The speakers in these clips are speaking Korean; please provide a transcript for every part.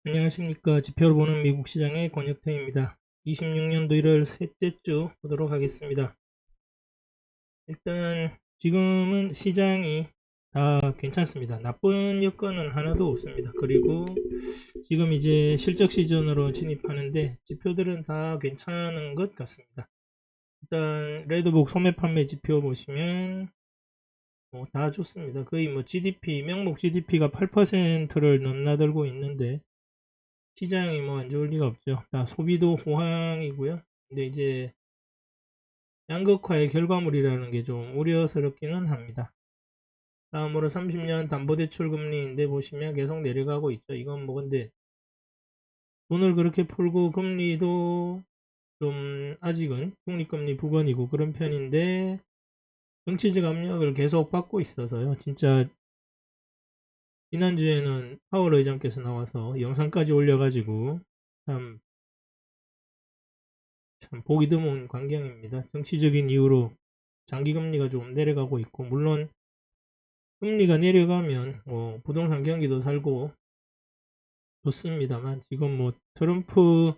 안녕하십니까. 지표로 보는 미국 시장의 권혁태입니다. 26년도 1월 셋째 주 보도록 하겠습니다. 일단 지금은 시장이 다 괜찮습니다. 나쁜 여건은 하나도 없습니다. 그리고 지금 이제 실적 시즌으로 진입하는데 지표들은 다 괜찮은 것 같습니다. 일단 레드북 소매 판매 지표 보시면 다 좋습니다. 거의 GDP, 명목 GDP가 8%를 넘나들고 있는데 시장이 안 좋을 리가 없죠. 자, 소비도 호황이고요. 근데 이제 양극화의 결과물이라는 게 좀 우려스럽기는 합니다. 다음으로 30년 담보대출 금리인데 보시면 계속 내려가고 있죠. 이건 근데 돈을 그렇게 풀고 금리도 좀 아직은 중립금리 부근이고 그런 편인데 정치적 압력을 계속 받고 있어서요. 진짜 지난주에는 파월 의장께서 나와서 영상까지 올려가지고 참 보기 드문 광경입니다. 정치적인 이유로 장기금리가 좀 내려가고 있고, 물론 금리가 내려가면 부동산 경기도 살고 좋습니다만, 지금 트럼프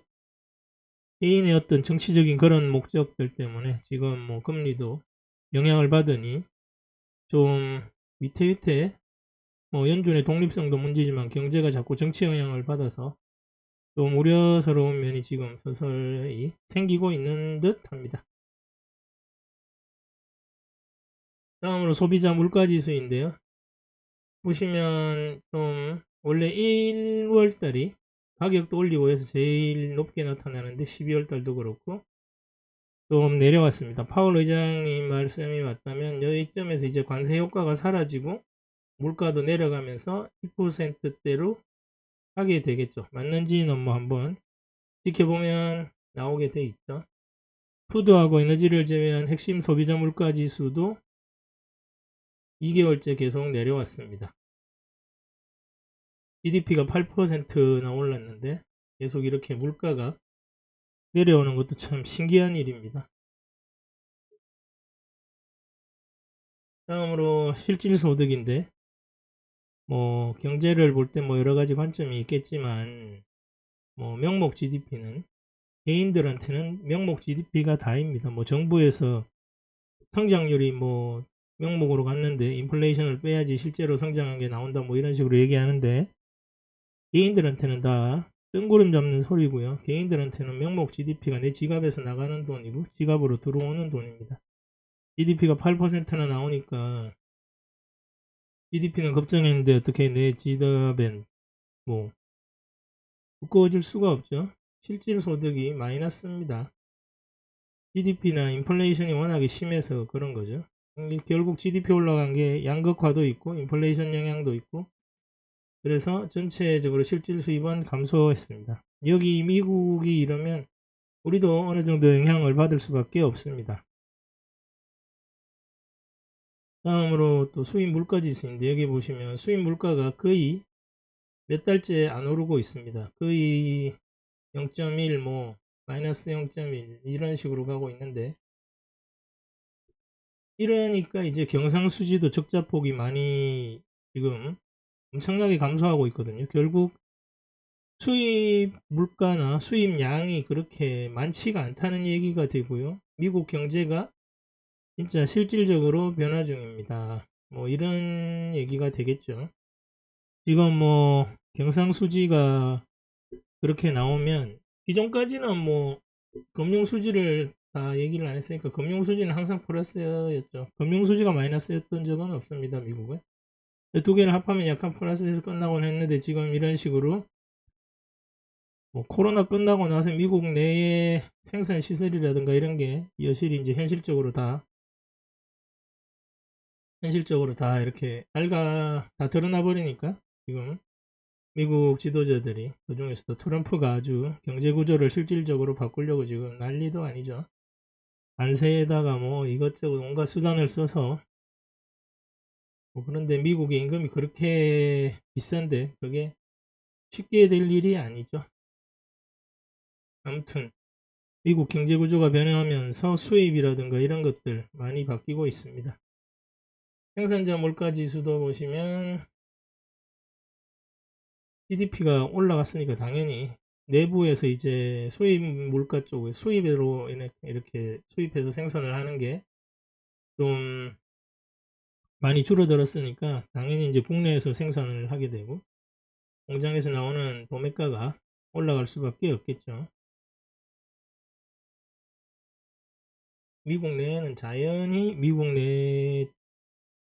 개인의 어떤 정치적인 그런 목적들 때문에 지금 금리도 영향을 받으니 좀 위태위태, 연준의 독립성도 문제지만 경제가 자꾸 정치 영향을 받아서 좀 우려스러운 면이 지금 서서히 생기고 있는 듯 합니다. 다음으로 소비자 물가지수인데요. 보시면 좀 원래 1월달이 가격도 올리고 해서 제일 높게 나타나는데 12월달도 그렇고 좀 내려왔습니다. 파월 의장이 말씀이 맞다면 여기점에서 이제 관세 효과가 사라지고 물가도 내려가면서 2%대로 하게 되겠죠. 맞는지는 한번 지켜보면 나오게 돼 있죠. 푸드하고 에너지를 제외한 핵심 소비자 물가 지수도 2개월째 계속 내려왔습니다. GDP가 8%나 올랐는데 계속 이렇게 물가가 내려오는 것도 참 신기한 일입니다. 다음으로 실질소득인데 경제를 볼 때 여러 가지 관점이 있겠지만 명목 GDP는 개인들한테는 명목 GDP가 다입니다. 정부에서 성장률이 명목으로 갔는데 인플레이션을 빼야지 실제로 성장한 게 나온다 이런 식으로 얘기하는데 개인들한테는 다 뜬구름 잡는 소리고요. 개인들한테는 명목 GDP가 내 지갑에서 나가는 돈이고 지갑으로 들어오는 돈입니다. GDP가 8%나 나오니까 GDP는 걱정했는데 어떻게 내 지갑엔 두꺼워질 수가 없죠. 실질 소득이 마이너스입니다. GDP나 인플레이션이 워낙에 심해서 그런 거죠. 결국 GDP 올라간 게 양극화도 있고 인플레이션 영향도 있고 그래서 전체적으로 실질 수입은 감소했습니다. 여기 미국이 이러면 우리도 어느 정도 영향을 받을 수밖에 없습니다. 다음으로 또 수입 물가 지수인데 여기 보시면 수입 물가가 거의 몇 달째 안 오르고 있습니다. 거의 0.1 마이너스 0.1 이런 식으로 가고 있는데 이러니까 이제 경상수지도 적자폭이 많이 지금 엄청나게 감소하고 있거든요. 결국 수입 물가나 수입량이 그렇게 많지가 않다는 얘기가 되고요. 미국 경제가 진짜 실질적으로 변화 중입니다. 이런 얘기가 되겠죠. 지금 경상수지가 그렇게 나오면 기존까지는 금융수지를 다 얘기를 안 했으니까 금융수지는 항상 플러스였죠. 금융수지가 마이너스였던 적은 없습니다. 미국은. 두 개를 합하면 약간 플러스에서 끝나곤 했는데 지금 이런 식으로 코로나 끝나고 나서 미국 내의 생산 시설이라든가 이런 게 여실히 이제 현실적으로 다 이렇게 다 드러나 버리니까 지금 미국 지도자들이 그중에서도 트럼프가 아주 경제 구조를 실질적으로 바꾸려고 지금 난리도 아니죠. 관세에다가 이것저것 온갖 수단을 써서 그런데 미국의 임금이 그렇게 비싼데 그게 쉽게 될 일이 아니죠. 아무튼 미국 경제 구조가 변화하면서 수입이라든가 이런 것들 많이 바뀌고 있습니다. 생산자 물가 지수도 보시면 GDP가 올라갔으니까 당연히 내부에서 이제 수입 물가 쪽에 수입으로 이렇게 수입해서 생산을 하는 게 좀 많이 줄어들었으니까 당연히 이제 국내에서 생산을 하게 되고 공장에서 나오는 도매가가 올라갈 수밖에 없겠죠. 미국 내에는 자연히 미국 내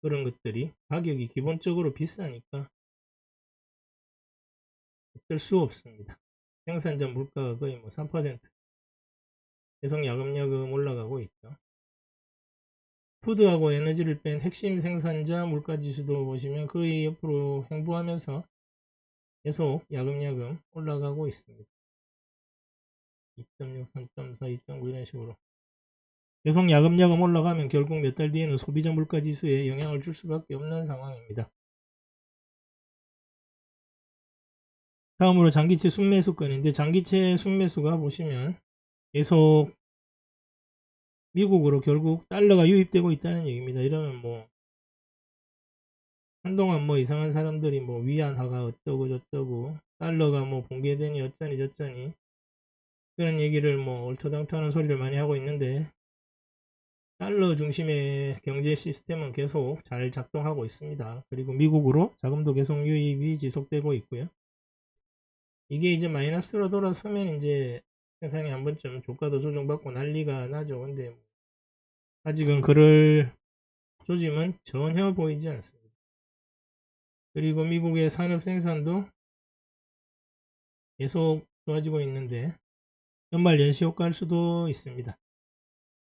그런 것들이 가격이 기본적으로 비싸니까 어쩔 수 없습니다. 생산자 물가가 거의 뭐 3% 계속 야금야금 올라가고 있죠. 푸드하고 에너지를 뺀 핵심 생산자 물가지수도 보시면 거의 옆으로 횡보하면서 계속 야금야금 올라가고 있습니다. 2.6, 3.4, 2.9 이런 식으로 계속 야금야금 올라가면 결국 몇 달 뒤에는 소비자 물가지수에 영향을 줄 수밖에 없는 상황입니다. 다음으로 장기채 순매수권인데 장기채 순매수가 보시면 계속 미국으로 결국 달러가 유입되고 있다는 얘기입니다. 이러면 뭐 한동안 뭐 이상한 사람들이 뭐 위안화가 어쩌고 저쩌고 달러가 뭐 붕괴되니 어쩌니 저쩌니 그런 얘기를 뭐 얼토당토하는 소리를 많이 하고 있는데 달러 중심의 경제 시스템은 계속 잘 작동하고 있습니다. 그리고 미국으로 자금도 계속 유입이 지속되고 있고요. 이게 이제 마이너스로 돌아서면 이제 세상에 한 번쯤 주가도 조정받고 난리가 나죠. 근데 아직은 그럴 조짐은 전혀 보이지 않습니다. 그리고 미국의 산업 생산도 계속 좋아지고 있는데 연말 연시 효과일 수도 있습니다.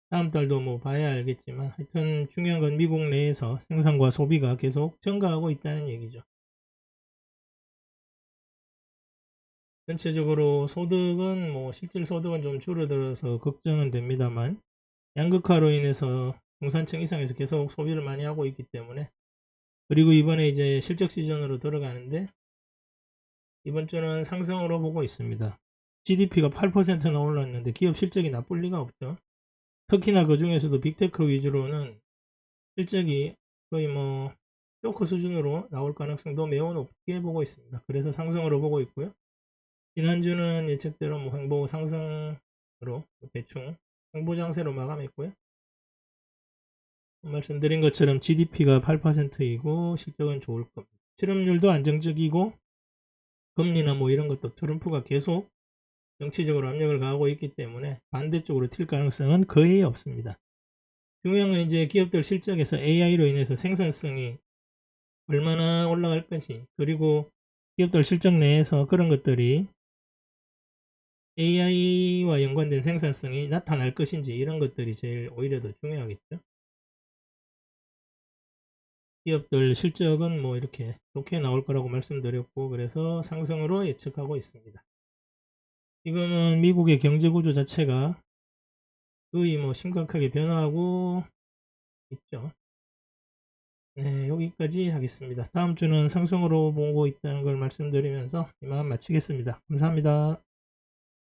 다음 달도 뭐 봐야 알겠지만 하여튼 중요한 건 미국 내에서 생산과 소비가 계속 증가하고 있다는 얘기죠. 전체적으로 소득은 뭐 실질 소득은 좀 줄어들어서 걱정은 됩니다만 양극화로 인해서 중산층 이상에서 계속 소비를 많이 하고 있기 때문에 그리고 이번에 이제 실적 시즌으로 들어가는데 이번 주는 상승으로 보고 있습니다. GDP가 8%나 올랐는데 기업 실적이 나쁠 리가 없죠. 특히나 그 중에서도 빅테크 위주로는 실적이 거의 뭐 쇼크 수준으로 나올 가능성도 매우 높게 보고 있습니다. 그래서 상승으로 보고 있고요. 지난주는 예측대로 뭐 횡보 상승으로 대충 횡보 장세로 마감했고요. 말씀드린 것처럼 GDP가 8%이고 실적은 좋을 겁니다. 실업률도 안정적이고 금리나 뭐 이런 것도 트럼프가 계속 정치적으로 압력을 가하고 있기 때문에 반대쪽으로 튈 가능성은 거의 없습니다. 중요한 건 이제 기업들 실적에서 AI로 인해서 생산성이 얼마나 올라갈 건지 그리고 기업들 실적 내에서 그런 것들이 AI와 연관된 생산성이 나타날 것인지 이런 것들이 제일 오히려 더 중요하겠죠. 기업들 실적은 뭐 이렇게 좋게 나올 거라고 말씀드렸고 그래서 상승으로 예측하고 있습니다. 지금은 미국의 경제 구조 자체가 거의 뭐 심각하게 변화하고 있죠. 네, 여기까지 하겠습니다. 다음 주는 상승으로 보고 있다는 걸 말씀드리면서 이만 마치겠습니다. 감사합니다.